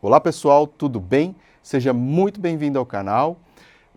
Olá pessoal, tudo bem? Seja muito bem-vindo ao canal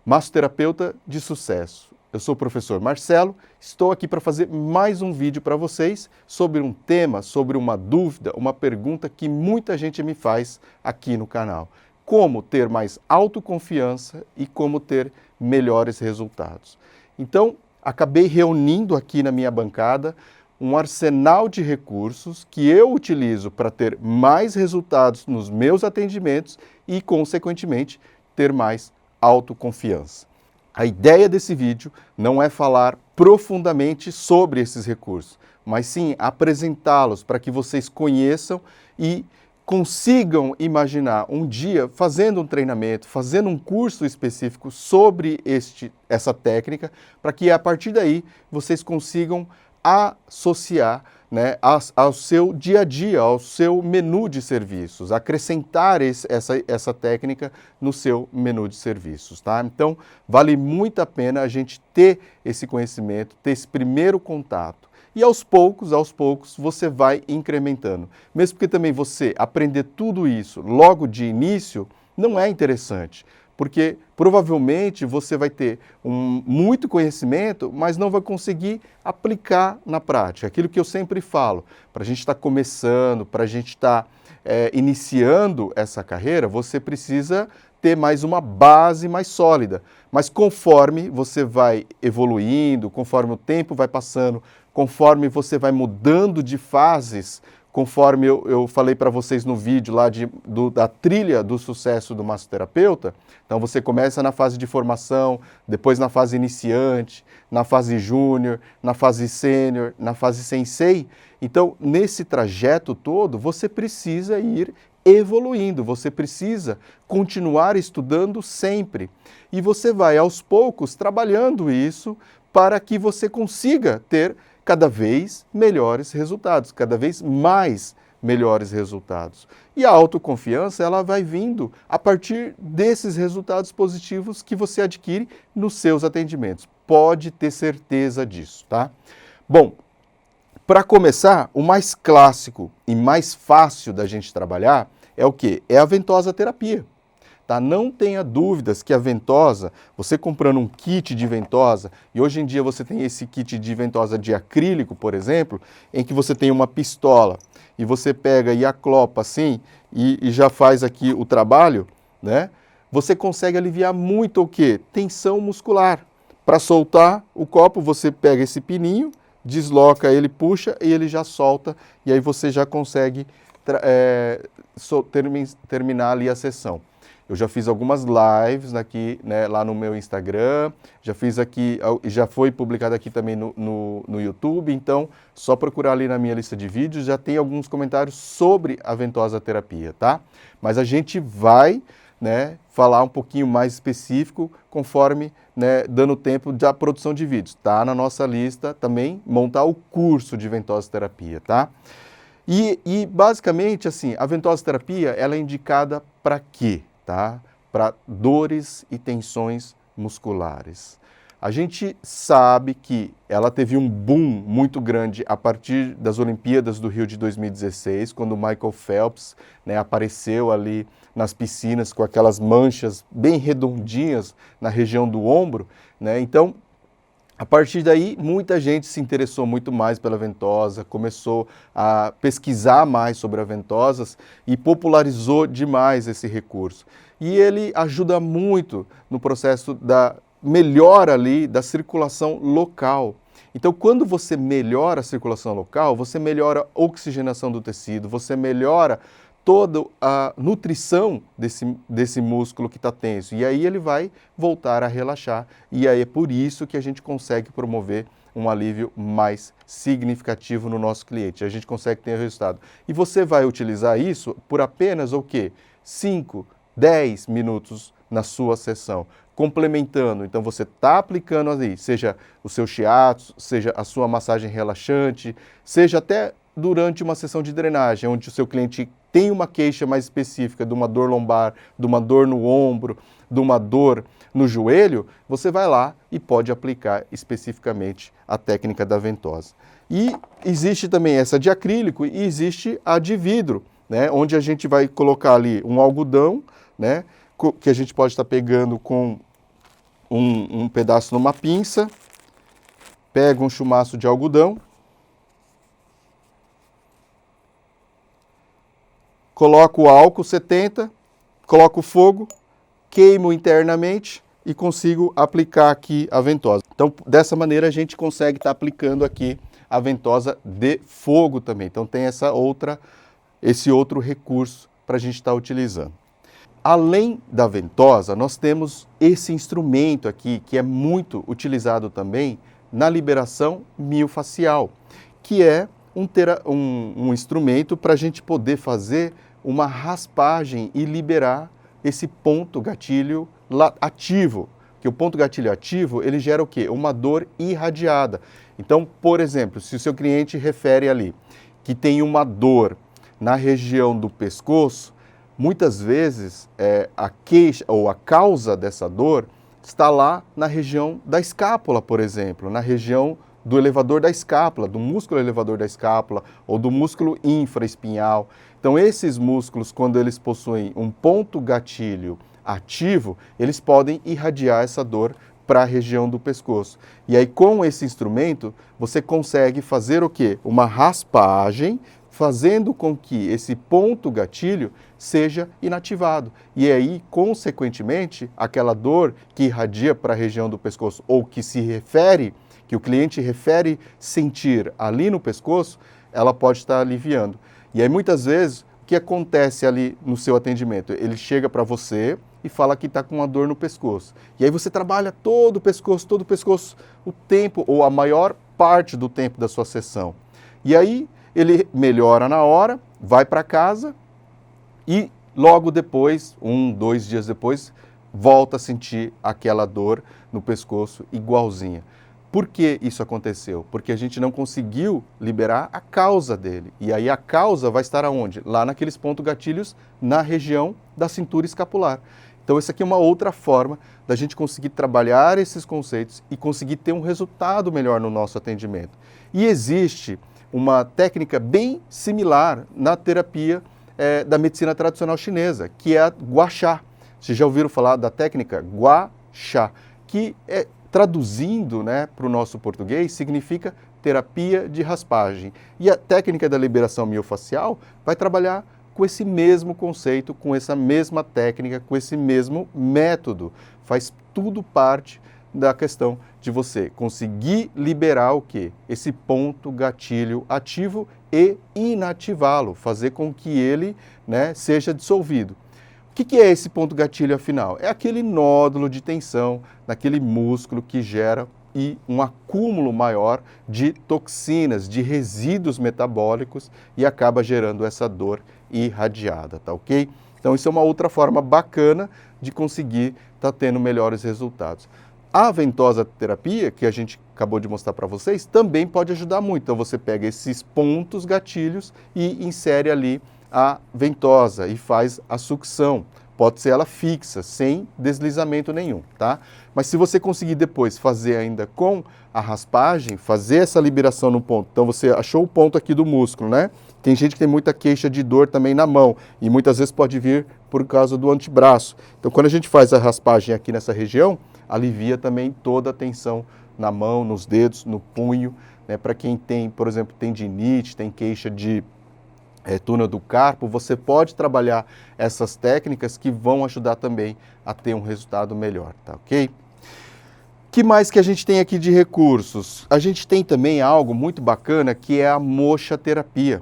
Massoterapeuta de Sucesso. Eu sou o professor Marcelo, estou aqui para fazer mais um vídeo para vocês sobre um tema, sobre uma dúvida, uma pergunta que muita gente me faz aqui no canal. Como ter mais autoconfiança e como ter melhores resultados. Então, acabei reunindo aqui na minha bancada um arsenal de recursos que eu utilizo para ter mais resultados nos meus atendimentos e, consequentemente, ter mais autoconfiança. A ideia desse vídeo não é falar profundamente sobre esses recursos, mas sim apresentá-los para que vocês conheçam e consigam imaginar um dia fazendo um treinamento, fazendo um curso específico sobre essa técnica, para que a partir daí vocês consigam associar, né, ao seu dia a dia, ao seu menu de serviços, acrescentar essa técnica no seu menu de serviços, tá? Então, vale muito a pena a gente ter esse conhecimento, ter esse primeiro contato. E aos poucos, você vai incrementando. Mesmo porque também você aprender tudo isso logo de início não é interessante, porque provavelmente você vai ter muito conhecimento, mas não vai conseguir aplicar na prática. Aquilo que eu sempre falo, para a gente estar começando, para a gente estar iniciando essa carreira, você precisa ter mais uma base mais sólida. Mas conforme você vai evoluindo, conforme o tempo vai passando, conforme você vai mudando de fases, conforme eu falei para vocês no vídeo lá da trilha do sucesso do massoterapeuta, então você começa na fase de formação, depois na fase iniciante, na fase júnior, na fase sênior, na fase sensei. Então, nesse trajeto todo, você precisa ir evoluindo, você precisa continuar estudando sempre. E você vai, aos poucos, trabalhando isso para que você consiga ter cada vez melhores resultados, cada vez mais melhores resultados. E a autoconfiança, ela vai vindo a partir desses resultados positivos que você adquire nos seus atendimentos. Pode ter certeza disso, tá? Bom, para começar, o mais clássico e mais fácil da gente trabalhar é o quê? É a ventosa terapia. Tá? Não tenha dúvidas que a ventosa, você comprando um kit de ventosa, e hoje em dia você tem esse kit de ventosa de acrílico, por exemplo, em que você tem uma pistola e você pega e aclopa assim e já faz aqui o trabalho, né? Você consegue aliviar muito o quê? Tensão muscular. Para soltar o copo, você pega esse pininho, desloca ele, puxa e ele já solta, e aí você já consegue terminar ali a sessão. Eu já fiz algumas lives aqui, né, lá no meu Instagram, já fiz aqui, já foi publicado aqui também no YouTube, então só procurar ali na minha lista de vídeos, já tem alguns comentários sobre a ventosa terapia, tá? Mas a gente vai, né, falar um pouquinho mais específico conforme, né, dando tempo da produção de vídeos. Tá na nossa lista também montar o curso de ventosa terapia, tá? E basicamente, assim, a ventosa terapia, ela é indicada para quê? Tá? Para dores e tensões musculares. A gente sabe que ela teve um boom muito grande a partir das Olimpíadas do Rio de 2016, quando o Michael Phelps, né, apareceu ali nas piscinas com aquelas manchas bem redondinhas na região do ombro, né? Então, a partir daí, muita gente se interessou muito mais pela ventosa, começou a pesquisar mais sobre as ventosas e popularizou demais esse recurso. E ele ajuda muito no processo da melhora ali da circulação local. Então, quando você melhora a circulação local, você melhora a oxigenação do tecido, você melhora toda a nutrição desse músculo que está tenso. E aí ele vai voltar a relaxar. E aí é por isso que a gente consegue promover um alívio mais significativo no nosso cliente. A gente consegue ter resultado. E você vai utilizar isso por apenas o quê? 5, 10 minutos na sua sessão, complementando. Então você está aplicando ali, seja o seu shiatsu, seja a sua massagem relaxante, seja até durante uma sessão de drenagem, onde o seu cliente tem uma queixa mais específica de uma dor lombar, de uma dor no ombro, de uma dor no joelho, você vai lá e pode aplicar especificamente a técnica da ventosa. E existe também essa de acrílico e existe a de vidro, né, onde a gente vai colocar ali um algodão, né, que a gente pode estar pegando com um pedaço numa pinça, pega um chumaço de algodão, coloco o álcool 70, coloco o fogo, queimo internamente e consigo aplicar aqui a ventosa. Então, dessa maneira, a gente consegue estar aplicando aqui a ventosa de fogo também. Então, tem esse outro recurso para a gente estar utilizando. Além da ventosa, nós temos esse instrumento aqui, que é muito utilizado também na liberação miofacial, que é um instrumento para a gente poder fazer uma raspagem e liberar esse ponto gatilho ativo. Que o ponto gatilho ativo, ele gera o quê? Uma dor irradiada. Então, por exemplo, se o seu cliente refere ali que tem uma dor na região do pescoço, muitas vezes a queixa ou a causa dessa dor está lá na região da escápula, por exemplo, na região do elevador da escápula, do músculo elevador da escápula ou do músculo infraespinhal. Então, esses músculos, quando eles possuem um ponto gatilho ativo, eles podem irradiar essa dor para a região do pescoço. E aí, com esse instrumento, você consegue fazer o quê? Uma raspagem, fazendo com que esse ponto gatilho seja inativado. E aí, consequentemente, aquela dor que irradia para a região do pescoço ou que o cliente refere sentir ali no pescoço, ela pode estar aliviando. E aí, muitas vezes, o que acontece ali no seu atendimento? Ele chega para você e fala que está com uma dor no pescoço. E aí você trabalha todo o pescoço, o tempo, ou a maior parte do tempo da sua sessão. E aí, ele melhora na hora, vai para casa e logo depois, 2 dias depois, volta a sentir aquela dor no pescoço igualzinha. Por que isso aconteceu? Porque a gente não conseguiu liberar a causa dele. E aí a causa vai estar aonde? Lá naqueles pontos gatilhos na região da cintura escapular. Então essa aqui é uma outra forma da gente conseguir trabalhar esses conceitos e conseguir ter um resultado melhor no nosso atendimento. E existe uma técnica bem similar na terapia da medicina tradicional chinesa, que é a Gua Sha. Vocês já ouviram falar da técnica Gua Sha, que traduzindo, né, para o nosso português, significa terapia de raspagem. E a técnica da liberação miofacial vai trabalhar com esse mesmo conceito, com essa mesma técnica, com esse mesmo método. Faz tudo parte da questão de você conseguir liberar o quê? Esse ponto gatilho ativo e inativá-lo, fazer com que ele, né, seja dissolvido. O que é esse ponto gatilho, afinal? É aquele nódulo de tensão naquele músculo que gera um acúmulo maior de toxinas, de resíduos metabólicos e acaba gerando essa dor irradiada, tá ok? Então isso é uma outra forma bacana de conseguir estar tendo melhores resultados. A ventosa terapia, que a gente acabou de mostrar para vocês, também pode ajudar muito. Então você pega esses pontos gatilhos e insere ali a ventosa e faz a sucção. Pode ser ela fixa, sem deslizamento nenhum, tá? Mas se você conseguir depois fazer ainda com a raspagem, fazer essa liberação no ponto. Então você achou o ponto aqui do músculo, né? Tem gente que tem muita queixa de dor também na mão e muitas vezes pode vir por causa do antebraço. Então quando a gente faz a raspagem aqui nessa região, alivia também toda a tensão na mão, nos dedos, no punho, né? Para quem tem, por exemplo, tendinite, tem queixa de túnel do carpo, você pode trabalhar essas técnicas que vão ajudar também a ter um resultado melhor, tá ok? Que mais que a gente tem aqui de recursos? A gente tem também algo muito bacana que é a moxa-terapia.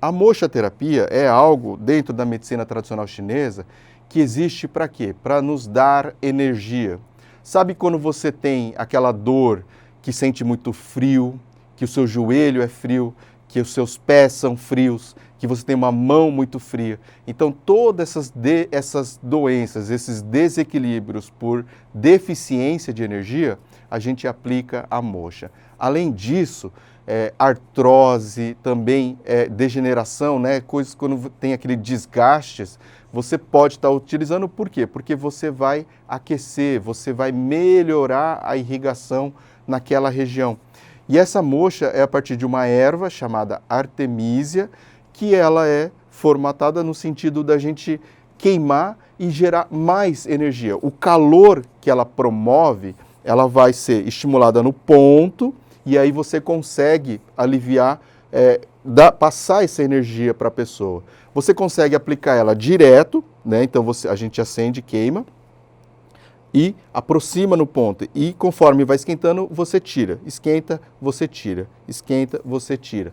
A moxa-terapia é algo dentro da medicina tradicional chinesa que existe para quê? Para nos dar energia. Sabe quando você tem aquela dor que sente muito frio, que o seu joelho é frio, que os seus pés são frios, que você tem uma mão muito fria. Então, todas essas doenças, esses desequilíbrios por deficiência de energia, a gente aplica a moxa. Além disso, artrose, também degeneração, né? Coisas quando tem aquele desgastes, você pode estar utilizando. Por quê? Porque você vai aquecer, você vai melhorar a irrigação naquela região. E essa moxa é a partir de uma erva chamada artemisia, que ela é formatada no sentido da gente queimar e gerar mais energia. O calor que ela promove, ela vai ser estimulada no ponto e aí você consegue aliviar, passar essa energia para a pessoa. Você consegue aplicar ela direto, né? Então a gente acende, queima e aproxima no ponto. E conforme vai esquentando, você tira. Esquenta, você tira. Esquenta, você tira.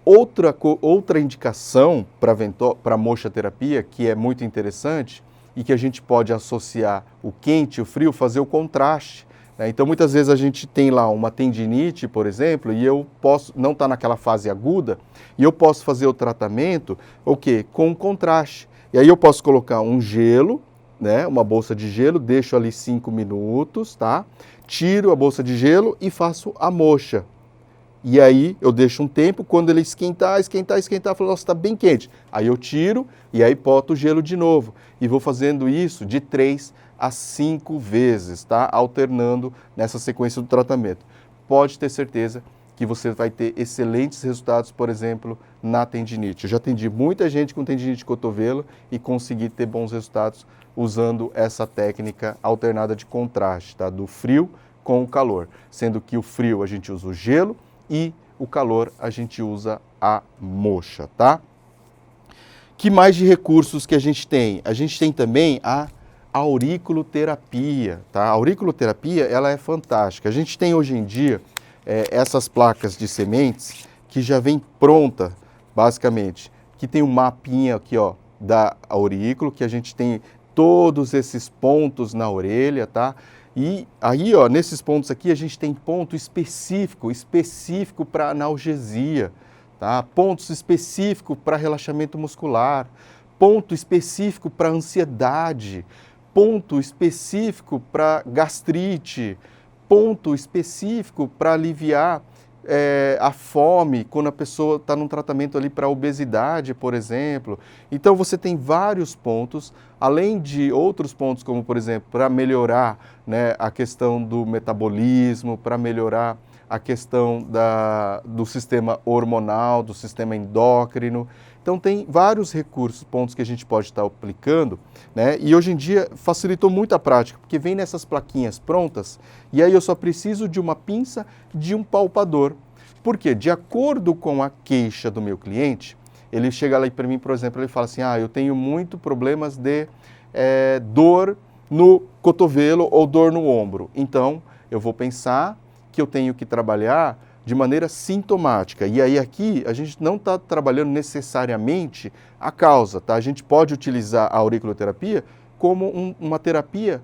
Outra indicação para moxa-terapia, que é muito interessante e que a gente pode associar o quente e o frio, fazer o contraste. Né? Então, muitas vezes a gente tem lá uma tendinite, por exemplo, e eu posso, não está naquela fase aguda, e eu posso fazer o tratamento, o quê? Com contraste. E aí eu posso colocar um gelo, né? Uma bolsa de gelo, deixo ali 5 minutos, tá? Tiro a bolsa de gelo e faço a moxa. E aí eu deixo um tempo, quando ele esquentar, eu falo, nossa, está bem quente. Aí eu tiro e aí boto o gelo de novo. E vou fazendo isso de 3 a 5 vezes, tá? Alternando nessa sequência do tratamento. Pode ter certeza que você vai ter excelentes resultados, por exemplo, na tendinite. Eu já atendi muita gente com tendinite de cotovelo e consegui ter bons resultados usando essa técnica alternada de contraste, tá? Do frio com o calor. Sendo que o frio a gente usa o gelo, e o calor a gente usa a moxa, tá? Que mais de recursos que a gente tem? A gente tem também a auriculoterapia, tá? A auriculoterapia, ela é fantástica. A gente tem hoje em dia essas placas de sementes que já vem pronta, basicamente, que tem um mapinha aqui, ó, da aurícula, que a gente tem todos esses pontos na orelha, tá? E aí, ó, nesses pontos aqui, a gente tem ponto específico para analgesia, tá? Pontos específicos para relaxamento muscular, ponto específico para ansiedade, ponto específico para gastrite, ponto específico para aliviar a fome, quando a pessoa está num tratamento ali para obesidade, por exemplo. Então você tem vários pontos, além de outros pontos, como por exemplo, para melhorar, né, a questão do metabolismo, para melhorar a questão do sistema hormonal, do sistema endócrino. Então tem vários recursos, pontos que a gente pode estar aplicando, né? E hoje em dia facilitou muito a prática, porque vem nessas plaquinhas prontas, e aí eu só preciso de uma pinça, de um palpador. Por quê? De acordo com a queixa do meu cliente, ele chega lá para mim, por exemplo, ele fala assim, eu tenho muito problemas de dor no cotovelo ou dor no ombro. Então, eu vou pensar que eu tenho que trabalhar de maneira sintomática. E aí aqui a gente não está trabalhando necessariamente a causa, tá? A gente pode utilizar a auriculoterapia como uma terapia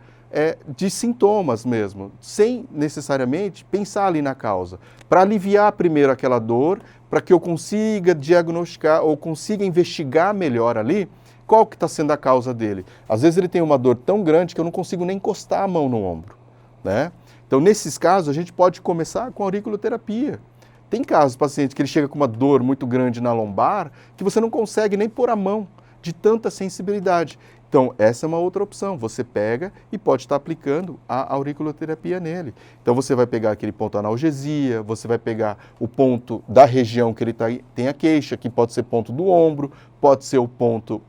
de sintomas mesmo, sem necessariamente pensar ali na causa. Para aliviar primeiro aquela dor, para que eu consiga diagnosticar ou consiga investigar melhor ali qual que está sendo a causa dele. Às vezes ele tem uma dor tão grande que eu não consigo nem encostar a mão no ombro, né? Então, nesses casos, a gente pode começar com a auriculoterapia. Tem casos, paciente, que ele chega com uma dor muito grande na lombar, que você não consegue nem pôr a mão, de tanta sensibilidade. Então, essa é uma outra opção. Você pega e pode estar aplicando a auriculoterapia nele. Então, você vai pegar aquele ponto analgesia, você vai pegar o ponto da região que ele tem a queixa, que pode ser ponto do ombro, pode ser o ponto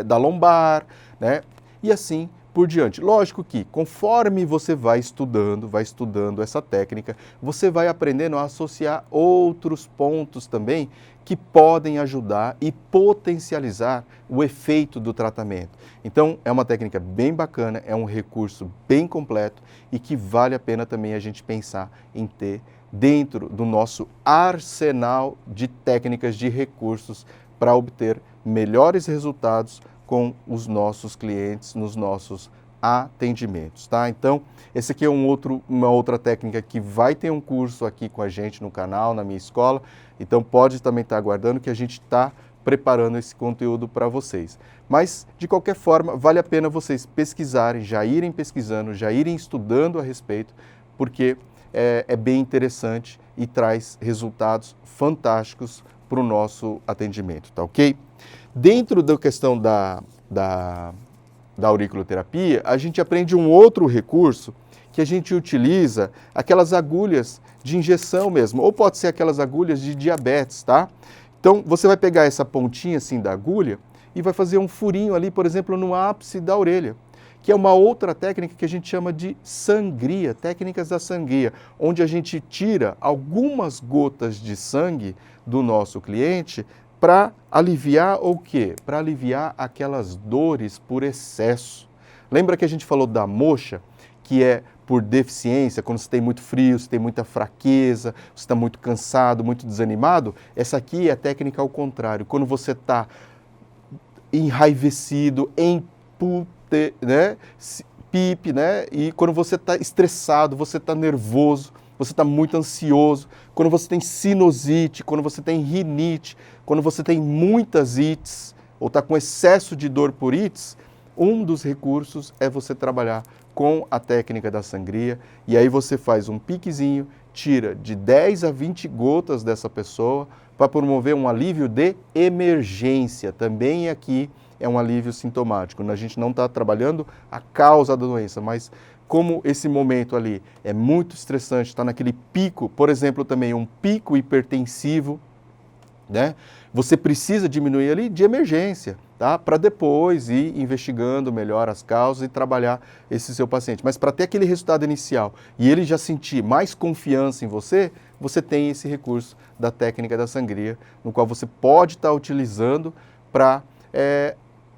da lombar, né? E assim por diante. Lógico que, conforme você vai estudando essa técnica, você vai aprendendo a associar outros pontos também que podem ajudar e potencializar o efeito do tratamento. Então, é uma técnica bem bacana, é um recurso bem completo e que vale a pena também a gente pensar em ter dentro do nosso arsenal de técnicas, de recursos para obter melhores resultados com os nossos clientes, nos nossos atendimentos, tá? Então, esse aqui é uma outra técnica que vai ter um curso aqui com a gente no canal, na minha escola, então pode também estar aguardando que a gente está preparando esse conteúdo para vocês. Mas, de qualquer forma, vale a pena vocês pesquisarem, já irem pesquisando, já irem estudando a respeito, porque é bem interessante e traz resultados fantásticos para o nosso atendimento, tá ok? Dentro da questão da auriculoterapia, a gente aprende um outro recurso que a gente utiliza, aquelas agulhas de injeção mesmo, ou pode ser aquelas agulhas de diabetes, tá? Então, você vai pegar essa pontinha assim da agulha e vai fazer um furinho ali, por exemplo, no ápice da orelha, que é uma outra técnica que a gente chama de sangria, técnicas da sangria, onde a gente tira algumas gotas de sangue do nosso cliente para aliviar o quê? Para aliviar aquelas dores por excesso. Lembra que a gente falou da moxa, que é por deficiência, quando você tem muito frio, você tem muita fraqueza, você está muito cansado, muito desanimado? Essa aqui é a técnica ao contrário, quando você está enraivecido, né, pipe, né? E quando você está estressado, você está nervoso, você está muito ansioso, quando você tem sinusite, quando você tem rinite, quando você tem muitas ites, ou está com excesso de dor por ites, um dos recursos é você trabalhar com a técnica da sangria, e aí você faz um piquezinho, tira de 10 a 20 gotas dessa pessoa para promover um alívio de emergência. Também aqui é um alívio sintomático. A gente não está trabalhando a causa da doença, mas como esse momento ali é muito estressante, está naquele pico, por exemplo, também um pico hipertensivo, né? Você precisa diminuir ali de emergência, tá? Para depois ir investigando melhor as causas e trabalhar esse seu paciente. Mas para ter aquele resultado inicial e ele já sentir mais confiança em você, você tem esse recurso da técnica da sangria, no qual você pode estar utilizando para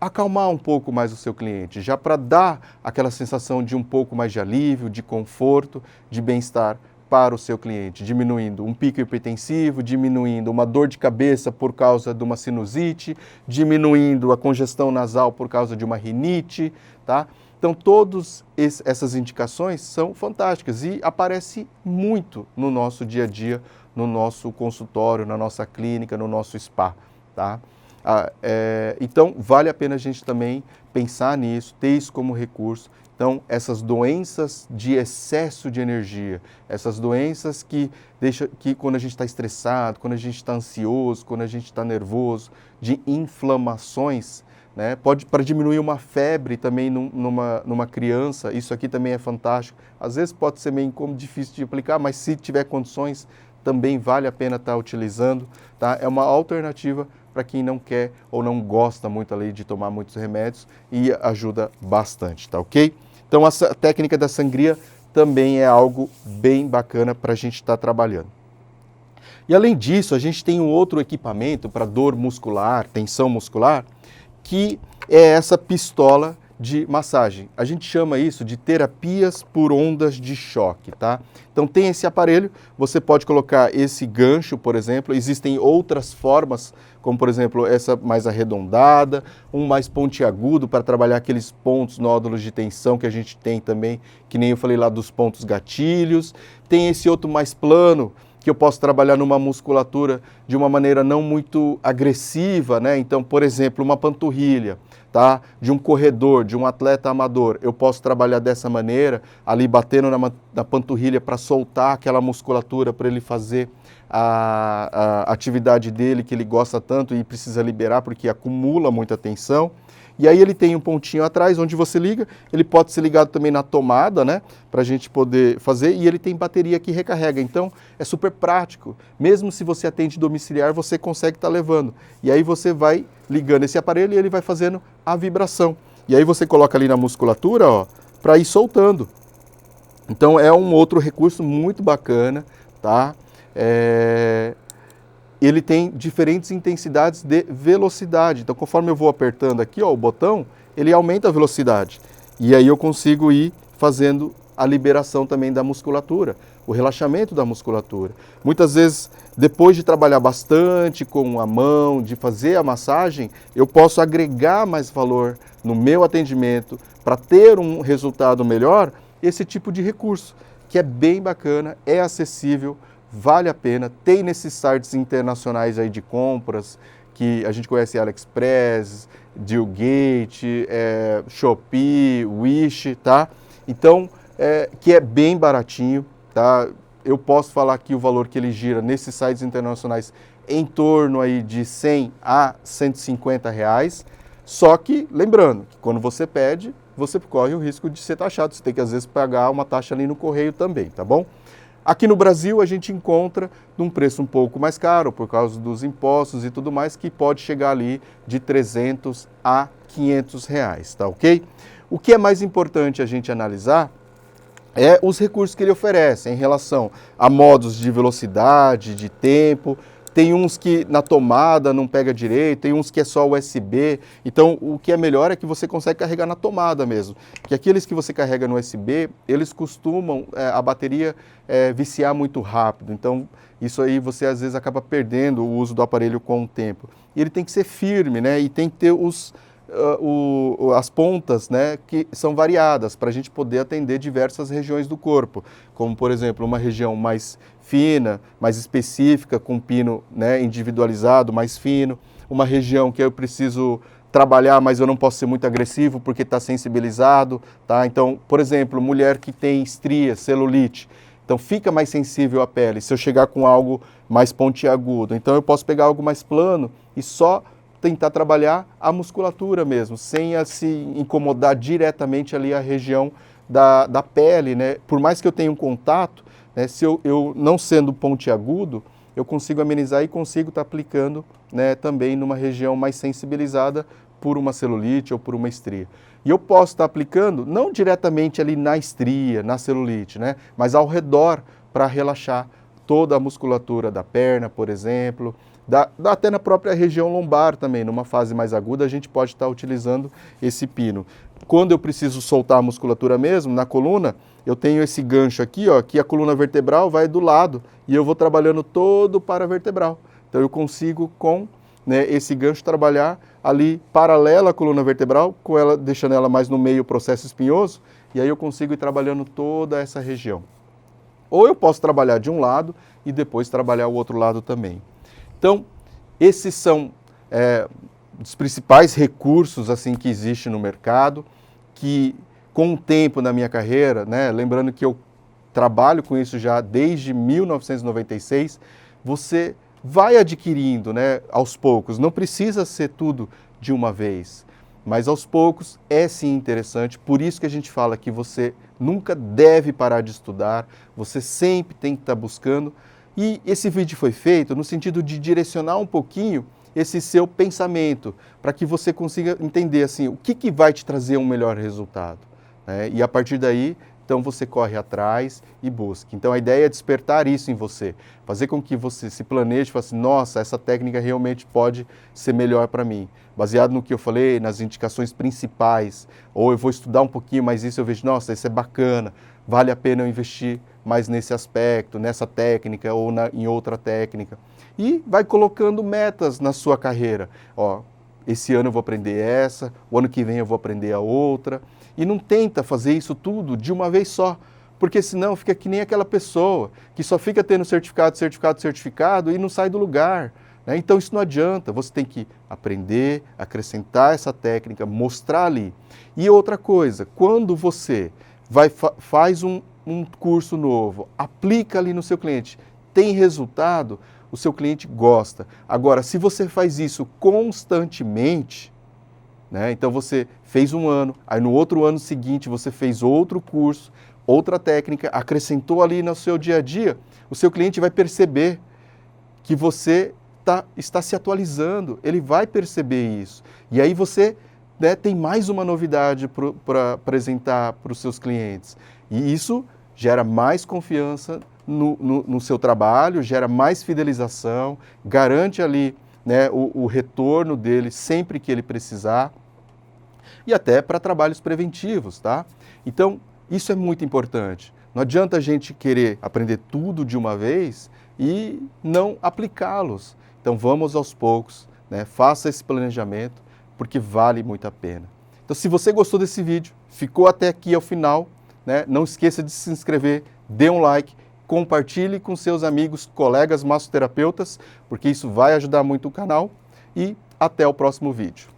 acalmar um pouco mais o seu cliente, já para dar aquela sensação de um pouco mais de alívio, de conforto, de bem-estar para o seu cliente, diminuindo um pico hipertensivo, diminuindo uma dor de cabeça por causa de uma sinusite, diminuindo a congestão nasal por causa de uma rinite, tá? Então, todas essas indicações são fantásticas e aparecem muito no nosso dia a dia, no nosso consultório, na nossa clínica, no nosso spa, tá? Então, vale a pena a gente também pensar nisso, ter isso como recurso. Então, essas doenças de excesso de energia, essas doenças que quando a gente está estressado, quando a gente está ansioso, quando a gente está nervoso, de inflamações, né? Para diminuir uma febre também numa criança, isso aqui também é fantástico. Às vezes pode ser meio incômodo, difícil de aplicar, mas se tiver condições, também vale a pena estar utilizando, tá? É uma alternativa para quem não quer ou não gosta muito ali de tomar muitos remédios e ajuda bastante, tá ok? Então, essa técnica da sangria também é algo bem bacana para a gente estar trabalhando. E além disso, a gente tem um outro equipamento para dor muscular, tensão muscular, que é essa pistola de massagem. A gente chama isso de terapias por ondas de choque, tá? Então tem esse aparelho, você pode colocar esse gancho, por exemplo, existem outras formas, como por exemplo essa mais arredondada, um mais pontiagudo para trabalhar aqueles pontos, nódulos de tensão que a gente tem também, que nem eu falei lá dos pontos gatilhos. Tem esse outro mais plano, que eu posso trabalhar numa musculatura de uma maneira não muito agressiva, né? Então, por exemplo, uma panturrilha, tá? De um corredor, de um atleta amador, eu posso trabalhar dessa maneira, ali batendo na panturrilha para soltar aquela musculatura, para ele fazer a atividade dele que ele gosta tanto e precisa liberar porque acumula muita tensão. E aí ele tem um pontinho atrás onde você liga, ele pode ser ligado também na tomada, né, para a gente poder fazer, e ele tem bateria que recarrega, então é super prático. Mesmo se você atende domiciliar, você consegue estar levando. E aí você vai ligando esse aparelho e ele vai fazendo a vibração. E aí você coloca ali na musculatura, ó, para ir soltando. Então é um outro recurso muito bacana, tá? Ele tem diferentes intensidades de velocidade. Então, conforme eu vou apertando aqui, ó, o botão, ele aumenta a velocidade. E aí eu consigo ir fazendo a liberação também da musculatura, o relaxamento da musculatura. Muitas vezes, depois de trabalhar bastante com a mão, de fazer a massagem, eu posso agregar mais valor no meu atendimento para ter um resultado melhor, esse tipo de recurso, que é bem bacana, é acessível, vale a pena, tem nesses sites internacionais aí de compras, que a gente conhece AliExpress, Dealgate, Shopee, Wish, tá? Então, que é bem baratinho, tá? Eu posso falar que o valor que ele gira nesses sites internacionais em torno aí de 100 a 150 reais, só que, lembrando, que quando você pede, você corre o risco de ser taxado, você tem que às vezes pagar uma taxa ali no correio também, tá bom? Aqui no Brasil a gente encontra num preço um pouco mais caro, por causa dos impostos e tudo mais, que pode chegar ali de 300 a 500 reais, tá ok? O que é mais importante a gente analisar é os recursos que ele oferece em relação a modos de velocidade, de tempo. Tem uns que na tomada não pega direito, tem uns que é só USB. Então, o que é melhor é que você consegue carregar na tomada mesmo. Porque aqueles que você carrega no USB, eles costumam, a bateria viciar muito rápido. Então, isso aí você às vezes acaba perdendo o uso do aparelho com o tempo. E ele tem que ser firme, né? E tem que ter as pontas, né, que são variadas para a gente poder atender diversas regiões do corpo, como por exemplo uma região mais fina, mais específica, com pino, né, individualizado, mais fino, uma região que eu preciso trabalhar, mas eu não posso ser muito agressivo porque está sensibilizado, tá? Então, por exemplo, mulher que tem estria, celulite, então fica mais sensível à pele se eu chegar com algo mais pontiagudo. Então eu posso pegar algo mais plano e só tentar trabalhar a musculatura mesmo, sem se incomodar diretamente ali a região da pele, né? Por mais que eu tenha um contato, né, se eu não sendo pontiagudo, eu consigo amenizar e consigo estar aplicando, né, também numa região mais sensibilizada por uma celulite ou por uma estria. E eu posso estar aplicando não diretamente ali na estria, na celulite, né, mas ao redor para relaxar toda a musculatura da perna, por exemplo, até na própria região lombar também, numa fase mais aguda, a gente pode estar utilizando esse pino. Quando eu preciso soltar a musculatura mesmo, na coluna, eu tenho esse gancho aqui, ó, que a coluna vertebral vai do lado e eu vou trabalhando todo o paravertebral. Então eu consigo com, né, esse gancho trabalhar ali paralela à coluna vertebral, com ela, deixando ela mais no meio, o processo espinhoso, e aí eu consigo ir trabalhando toda essa região. Ou eu posso trabalhar de um lado e depois trabalhar o outro lado também. Então, esses são os principais recursos assim que existem no mercado, que com o tempo na minha carreira, né, lembrando que eu trabalho com isso já desde 1996, você vai adquirindo, né, aos poucos, não precisa ser tudo de uma vez, mas aos poucos é sim interessante, por isso que a gente fala que você nunca deve parar de estudar, você sempre tem que estar buscando. E esse vídeo foi feito no sentido de direcionar um pouquinho esse seu pensamento, para que você consiga entender assim, o que vai te trazer um melhor resultado, né? E a partir daí, então você corre atrás e busca. Então a ideia é despertar isso em você, fazer com que você se planeje e fale assim, nossa, essa técnica realmente pode ser melhor para mim. Baseado no que eu falei, nas indicações principais, ou eu vou estudar um pouquinho, mas isso eu vejo, nossa, isso é bacana, vale a pena eu investir mais nesse aspecto, nessa técnica ou em outra técnica. E vai colocando metas na sua carreira. Ó, esse ano eu vou aprender essa, o ano que vem eu vou aprender a outra. E não tenta fazer isso tudo de uma vez só, porque senão fica que nem aquela pessoa que só fica tendo certificado e não sai do lugar, né? Então isso não adianta, você tem que aprender, acrescentar essa técnica, mostrar ali. E outra coisa, quando você faz um curso novo, aplica ali no seu cliente, tem resultado, o seu cliente gosta. Agora, se você faz isso constantemente, né, então você fez um ano, aí no outro ano seguinte você fez outro curso, outra técnica, acrescentou ali no seu dia a dia, o seu cliente vai perceber que você está se atualizando, ele vai perceber isso. E aí você, né, tem mais uma novidade para apresentar para os seus clientes. E isso gera mais confiança no seu trabalho, gera mais fidelização, garante ali, né, o retorno dele sempre que ele precisar, e até para trabalhos preventivos, tá? Então, isso é muito importante. Não adianta a gente querer aprender tudo de uma vez e não aplicá-los. Então, vamos aos poucos, né? Faça esse planejamento, porque vale muito a pena. Então, se você gostou desse vídeo, ficou até aqui ao final, né? Não esqueça de se inscrever, dê um like, compartilhe com seus amigos, colegas massoterapeutas, porque isso vai ajudar muito o canal, e até o próximo vídeo.